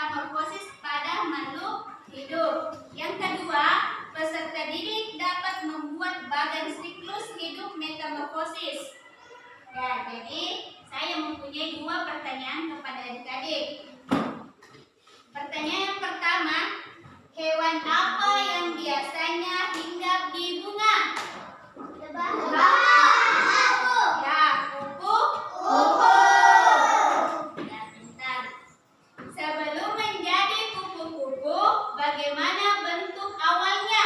metamorfosis pada makhluk hidup. Yang kedua, peserta didik dapat membuat bagan siklus hidup metamorfosis. Ya, jadi saya mempunyai dua pertanyaan kepada adik-adik. Pertanyaan yang pertama, hewan apa yang biasanya hinggap di bunga? Ya, kupu-kupu. Ya, pintar. Sebelum menjadi kupu-kupu, bagaimana bentuk awalnya?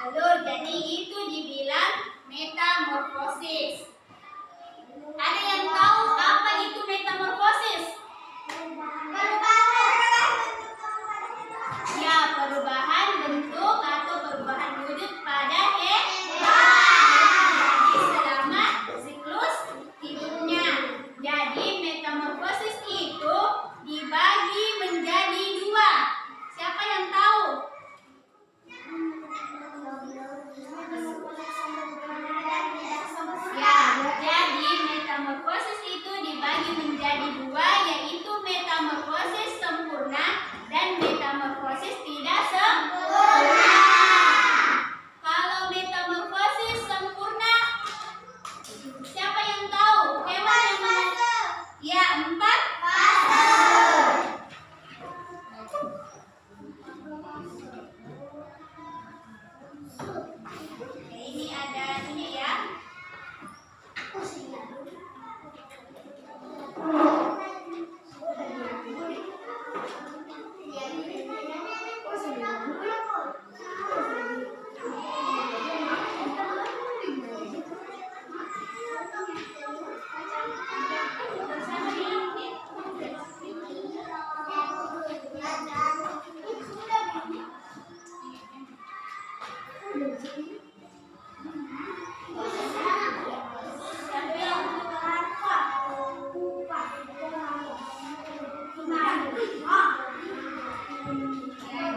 Telur. Jadi itu dibilang metamorfosis. Ada yang tahu apa itu metamorfosis? Ya, perubahan bentuk atau perubahan wujud pada hewan. Jadi selama siklus hidupnya. Jadi metamorfosis itu dibagi menjadi dua. Siapa yang tahu? Ya, jadi metamorfosis itu dibagi menjadi dua, yaitu metamorfosis sempurna dan metamorfosis tidak sempurna. Kalau metamorfosis sempurna, siapa yang tahu? Hewan yang mana? Ya, 4 fase. Ini ada ini ya.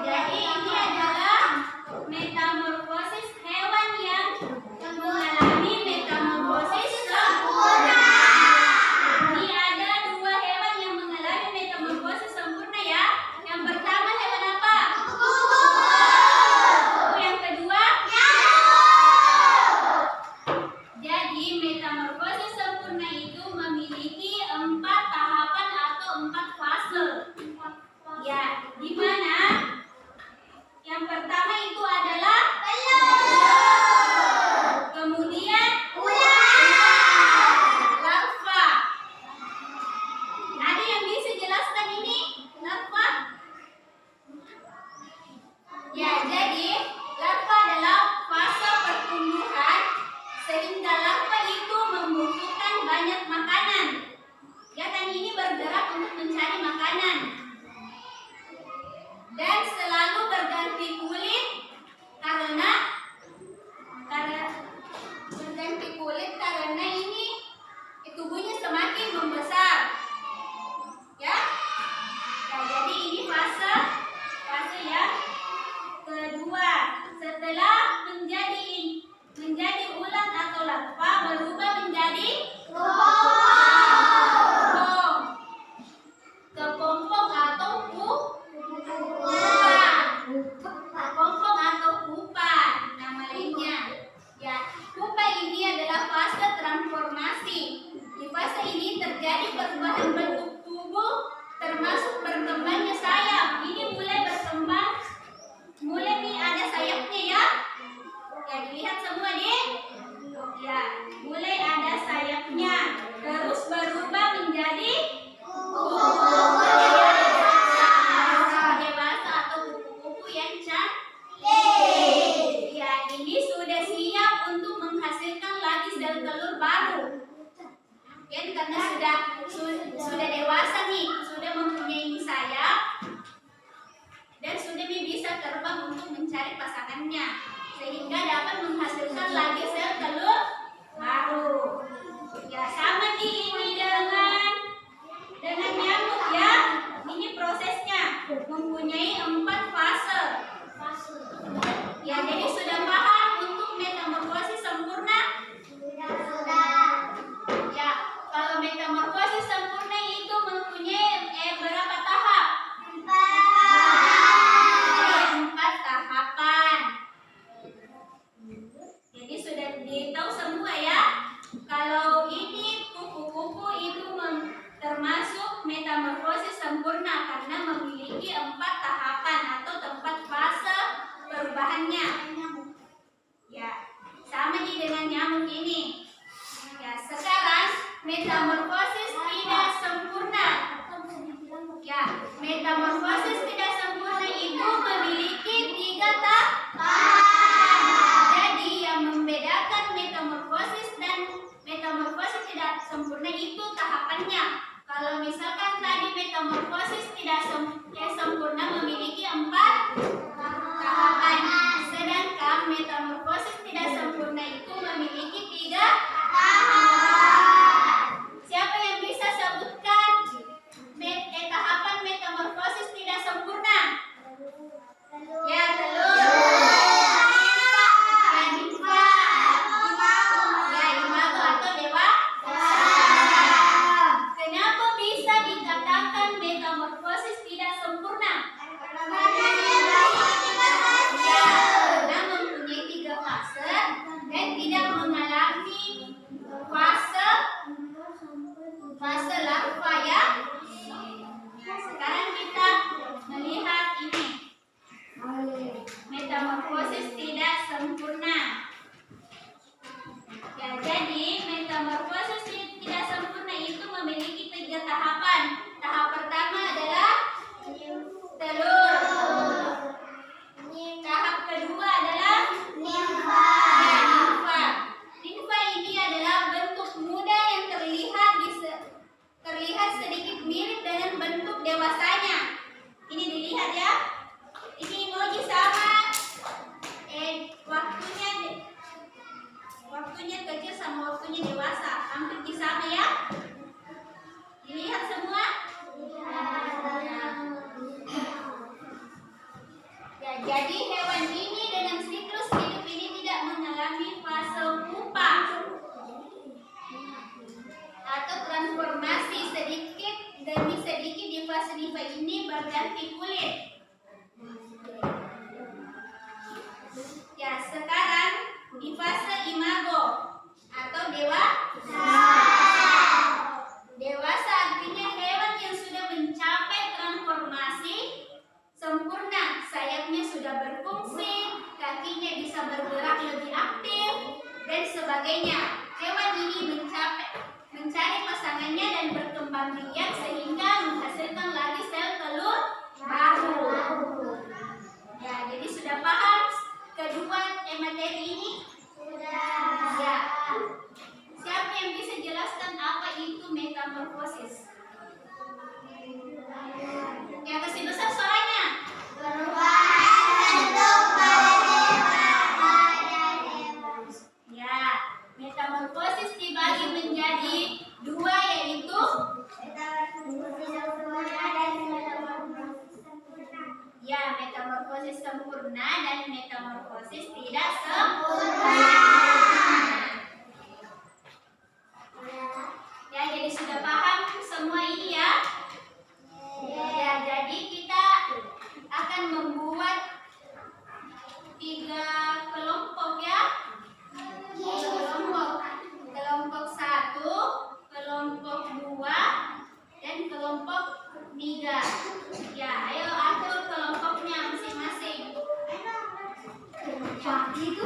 Jadi ini adalah metamorfosis hewan yang mengalami metamorfosis sempurna. Ini ada dua hewan yang mengalami metamorfosis sempurna ya. Yang pertama hewan apa? Yang kedua? Jadi metamorfosis sempurna itu memiliki 4 tahapan atau 4 fase. Ya, di mana yang pertama itu adalah telur. Kemudian larva. Ada yang bisa jelaskan ini larva? Ya, jadi larva adalah fase pertumbuhan sehingga larva itu membutuhkan banyak makanan. Ya kan, ini bergerak untuk mencari makanan. Dan selalu berganti kulit karena ini tubuhnya semakin membesar. Ya. Nah, jadi ini fase yang kedua. Setelah menjadi ulat atau larva, berubah menjadi kepompong atau kepompong atau pupa, nama lainnya. Ya, pupa ini adalah fase transformasi. Di fase ini terjadi perubahan bentuk tubuh, termasuk berkembangnya sayap. Ini mulai berkembang, mulai nih ada sayapnya ya. Ya, dilihat semua nih. Ya, mulai ada sayapnya, terus berubah menjadi kupu-kupu dewasa atau kupu-kupu yang cantik. Ya, ini sudah siap untuk menghasilkan lagi sel telur baru. Ya, karena sudah dewasa nih, sudah mempunyai sayap dan sudah bisa terbang untuk mencari pasangannya, sehingga dapat menghasilkan lagi sel telur baru. Ya, sama nih ini dengan nyamuk ya. Ini prosesnya mempunyai 4 fase. Ya, jadi sudah paham untuk metamorfosis sempurna? Sudah. Ya, kalau metamorfosis sempurna itu metamorfosis tidak sempurna. Ya, metamorfosis tidak sempurna itu memiliki 3 tahapan. Jadi yang membedakan metamorfosis dan metamorfosis tidak sempurna itu tahapannya. Kalau misalkan tadi metamorfosis tidak sempurna memiliki 4 tahapan, sedangkan metamorfosis tidak sempurna itu memiliki 3 tahapan. Siapa yang bisa sebutkan tahapan metamorfosis tidak sempurna? Ya, telur. Ya, nimfa. Ya, imago atau dewa. Kenapa bisa dikatakan metamorfosis tidak sempurna? Ya, karena mempunyai 3 fase dan tidak mengalami fase larva ya. Sekarang kita melihat ini. Metamorfosis tidak sempurna. Ya, jadi metamorfosis tidak sempurna itu memiliki 3 tahapan. Tahap pertama adalah telur. Tahap kedua adalah nimfa. Ya, nimfa. Nimfa ini adalah bentuk muda yang terlihat sedikit mirip dengan bentuk dewasanya. Ini dilihat ya. Ini emoji sama. Waktunya kecil sama waktunya dewasa, hampir sama ya. Dilihat semua. Ya, jadi hewan ini dengan siklus hidup ini tidak mengalami fase pupa atau transformasi. Sedikit demi sedikit di fase nimfa ini berganti kulit. Ya, sekarang di fase imago atau dewasa. Dewasa artinya hewan yang sudah mencapai transformasi sempurna. Sayapnya sudah berfungsi, kakinya bisa bergerak lebih aktif, dan sebagainya. Hewan ini mencari pasangannya dan berkembang biak sehingga menghasilkan lagi sel telur baru. Ya, jadi sudah paham kedua materi ini? Sudah. Ya. Siapa yang bisa jelaskan apa itu metamorfosis? Yang kasih besar suaranya. Ya, metamorfosis dibagi menjadi 2, yaitu ya, metamorfosis sempurna dan metamorfosis tidak sempurna. Ya, jadi sudah paham semua ini ya? Ya, jadi kita akan membuat 3 kelompok ya. Kelompok 1, kelompok 2, dan kelompok 3. Ya, ayo atur kelompoknya masing-masing. Itu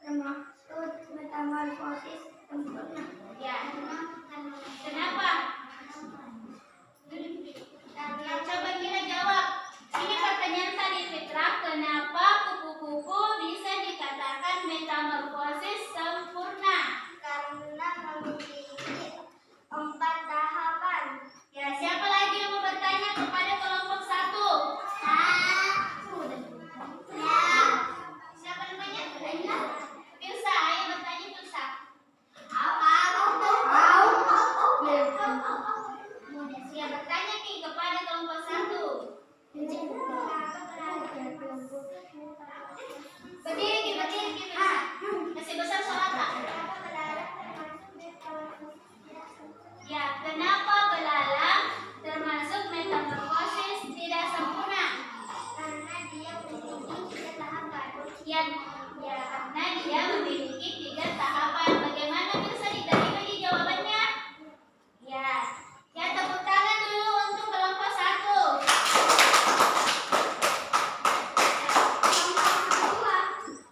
Termaksud metamorfosis sempurna. Ya. Kenapa? Coba kita jawab. Ini pertanyaan tadi Fitra. Kenapa kupu-kupu bisa dikatakan metamorfosis sempurna? Karena memiliki 4 tahapan. Ya, siapa lagi yang mau bertanya kepada kelompok 1? Siapa namanya? Filsa, ayo bertanya Filsa. Ya, bertanya nih kepada kelompok 1. Berdiri, Filsa. Masih besar suara. Ya, kenapa belalang termasuk metamorfosis tidak sempurna? Karena dia memiliki 3 tahapan. Ya, karena dia memiliki 3 tahapan. Bagaimana bisa diterima di jawabannya? Ya, tepuk tangan dulu untuk kelompok 1.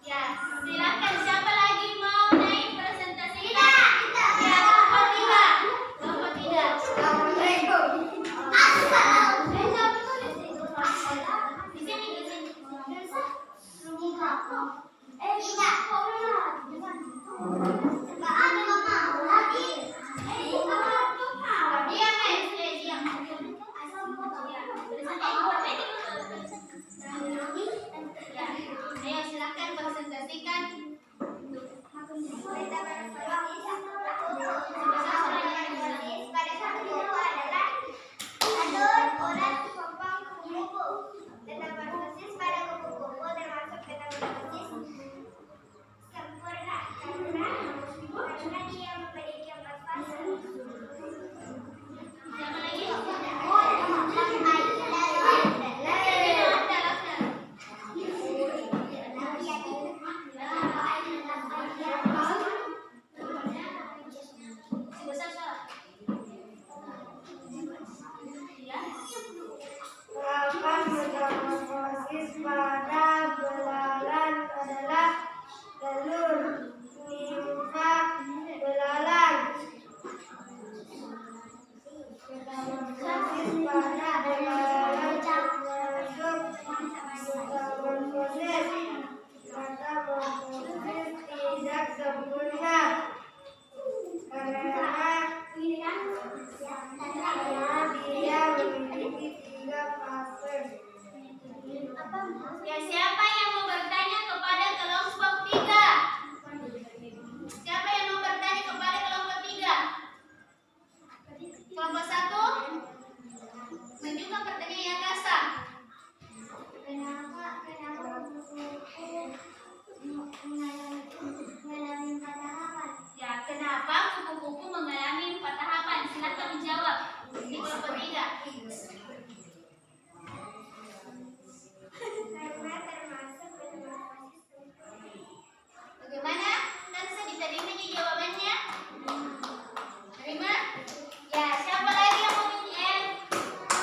Ya, silakan siapa lagi mau naik presentasinya? Ya, kelompok 3. Kelompok 3. Di sini, di sini. Ayo silakan presentasikan. Pada saat itu adalah adon, urat, kompang, kupu-kupu. Metamorfosis pada kupu-kupu termasuk metamorfosis sempurna karena dia memiliki 4 fase. Siapa lagi? Besar suara. Ya. Tahapan metamorfosis pada belalang adalah telur, nimfa, belalang. Metamorfosis pada belalang termasuk metamorfosis tidak sempurna karena dia memiliki 3 fase. Ya, siapa yang mau bertanya kepada kelompok 3? Siapa yang mau bertanya kepada kelompok 3? Kelompok 1? Menunjukkan pertanyaan yang kasar. Kenapa mengalami 4 tahapan? Ya, kenapa kupu-kupu mengalami 4 tahapan? Silakan menjawab. Di kelompok 3. Karena termasuk metamorfosis sempurna. Bagaimana? Kan bisa diterima di jawabannya? Terima? Ya, siapa lagi yang mau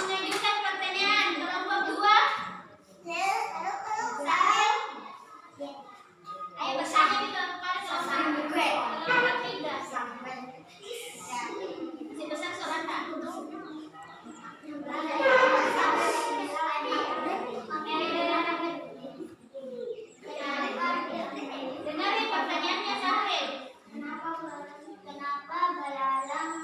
mengajukan pertanyaan? Kelompok 2? Ayo bertanya di kelompok 3. Masih besar suara. Dengarin pertanyaannya Sahril. Kenapa belalang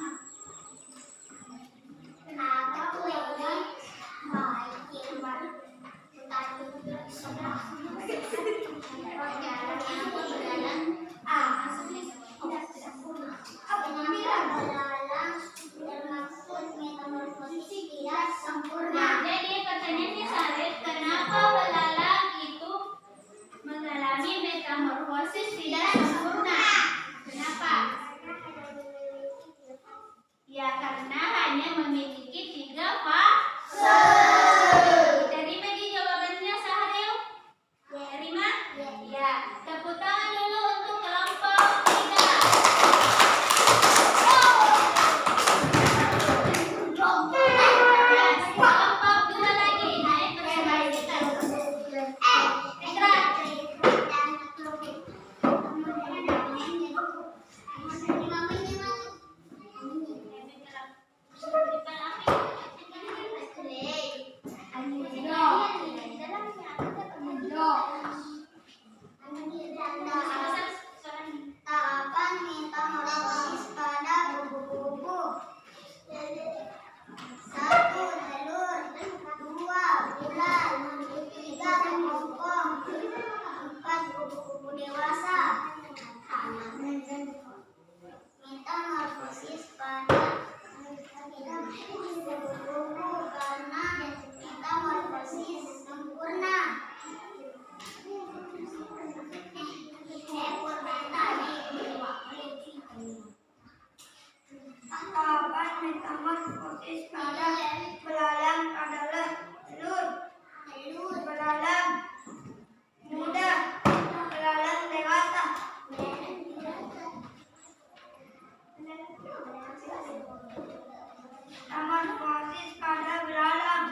termaksud metamorfosis tidak sempurna. Jadi pertanyaannya Sahril, kenapa belalang itu mengalami metamorfosis tidak sempurna? Kenapa? Ya, karena hanya memiliki 3 fase. Terima di jawabannya Sahril? Terima? Ya, tepuk tangan dulu untuk kelompok 3. Ya, kelompok 2 lagi. Naik presentasikan. Fitra. metamorfosis pada belalang adalah telur belalang muda, belalang dewasa. Metamorfosis pada belalang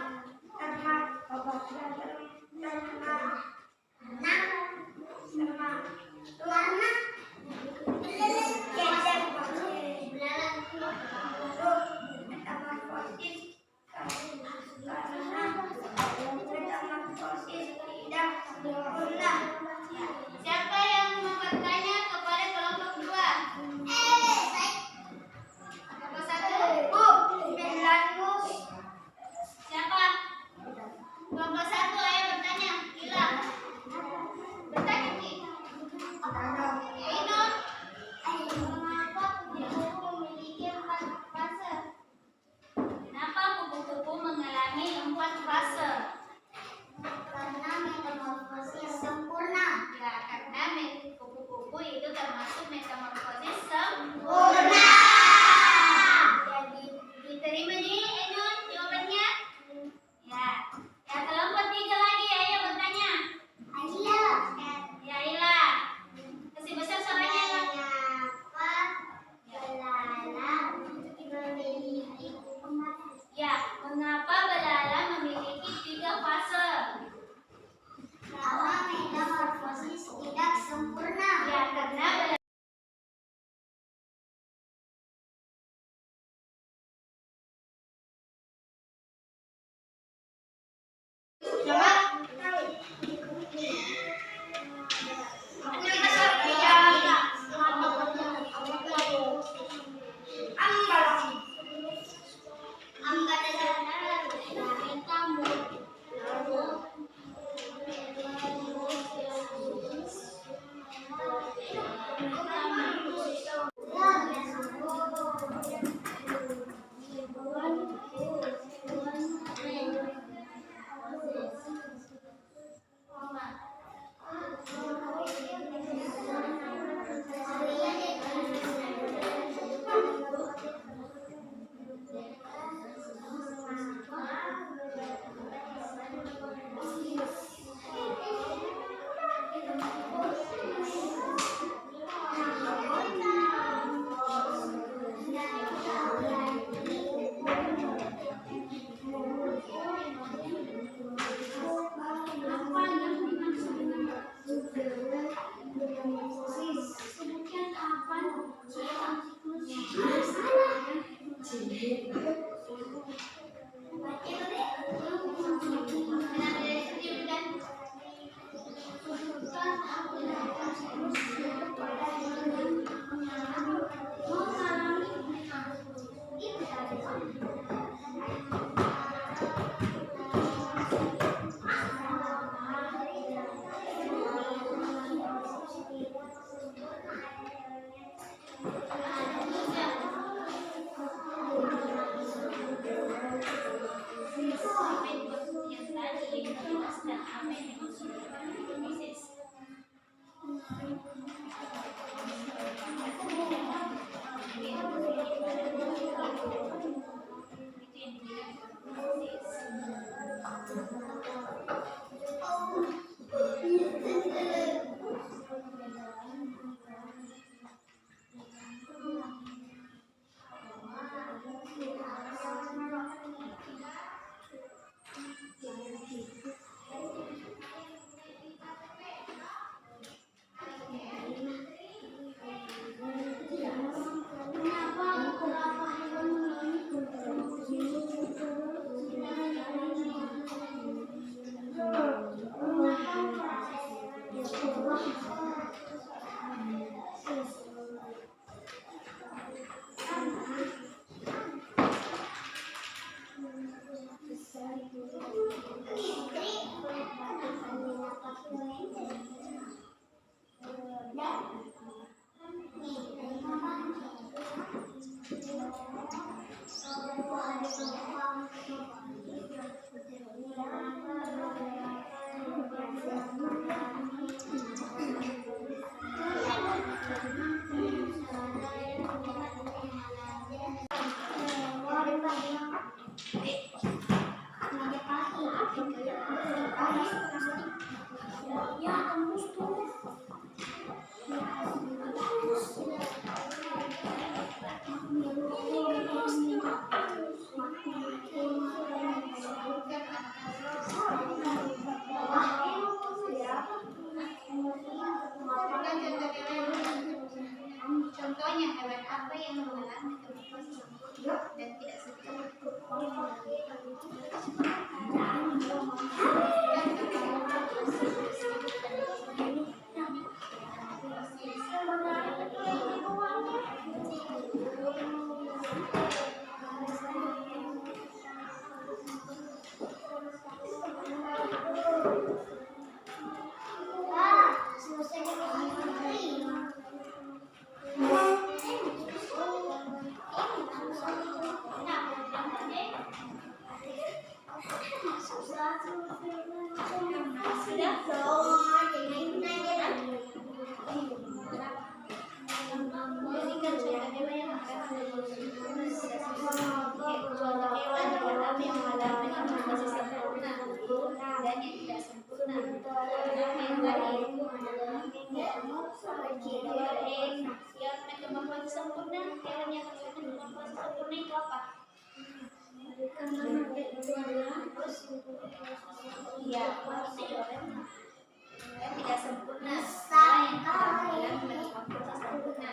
Siapa yang bertanya kepada kelompok 2? Kelompok 1. Siapa? Kelompok 1, ayo bertanya. Gila. Bertanya, Ki. Ainun. Mengapa kupu-kupu memiliki 4 fase? Kenapa kupu-kupu mengalami 4 fase? Karena metamorfosis sempurna. Ya, karena kupu-kupu itu termasuk metamorfosis sempurna. Sempurna. Jadi, diterima nih, Ainun, jawabannya? Ya. Ya, kelompok 3 lagi, ayo bertanya. Ayo. Ya, Aila. Kasih besar suaranya, Aila. Ya, mengapa belalang memiliki 3 fase? Karena metamorfosis tidak sempurna. Ya, karena belalang dan tidak sempurna. Dan yang tidak sempurna. Yang metamorfosis sempurna, hewan yang metamorfosis sempurna itu apa? Iya, yang tidak sempurna. Yang metamorfosis sempurna.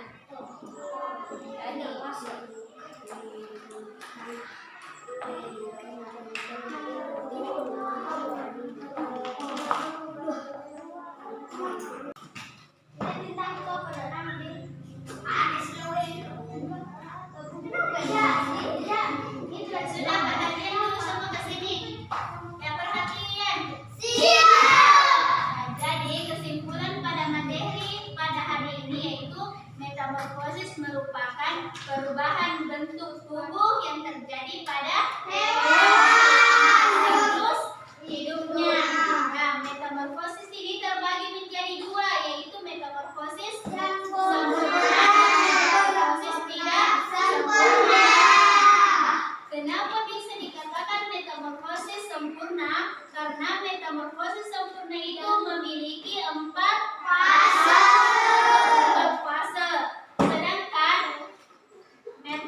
Sudah perhatian dulu semua ke sini. Ya, perhatian. Nah, jadi kesimpulan pada materi pada hari ini yaitu metamorfosis merupakan perubahan bentuk tubuh yang terjadi pada siklus hidupnya. Nah, metamorfosis ini terbagi menjadi dua, yaitu metamorfosis sempurna dan metamorfosis tidak sempurna. Kenapa bisa dikatakan metamorfosis sempurna? Karena metamorfosis sempurna itu memiliki 4 fase. Sedangkan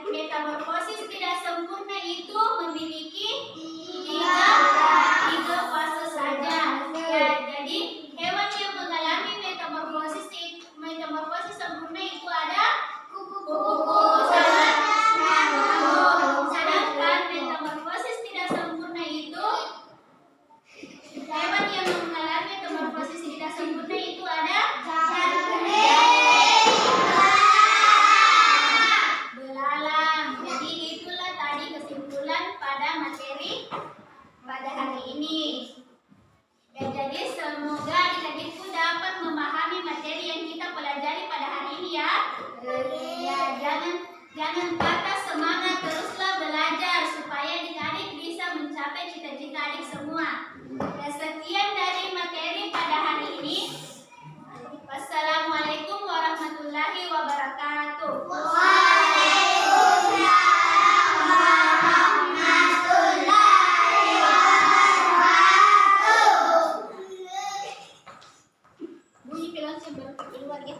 metamorfosis tidak sempurna itu memiliki 3 fase saja. Ya, jadi hewan yang mengalami metamorfosis sempurna itu ada kupu-kupu, sedangkan metamorfosis tidak sempurna itu hewan yang mengalami metamorfosis tidak sempurna itu ada belalang. Jadi itulah tadi kesimpulan pada materi pada hari ini. Ya, jadi semoga adik-adikku dapat memahami materi yang kita pelajari pada hari ini ya. Ya, jangan patah semangat, teruslah belajar supaya adik-adik bisa mencapai cita-cita adik semua. Ya, sekian dari materi pada hari ini. Wassalamualaikum warahmatullahi wabarakatuh. Bunyi film yang baru keluar ya.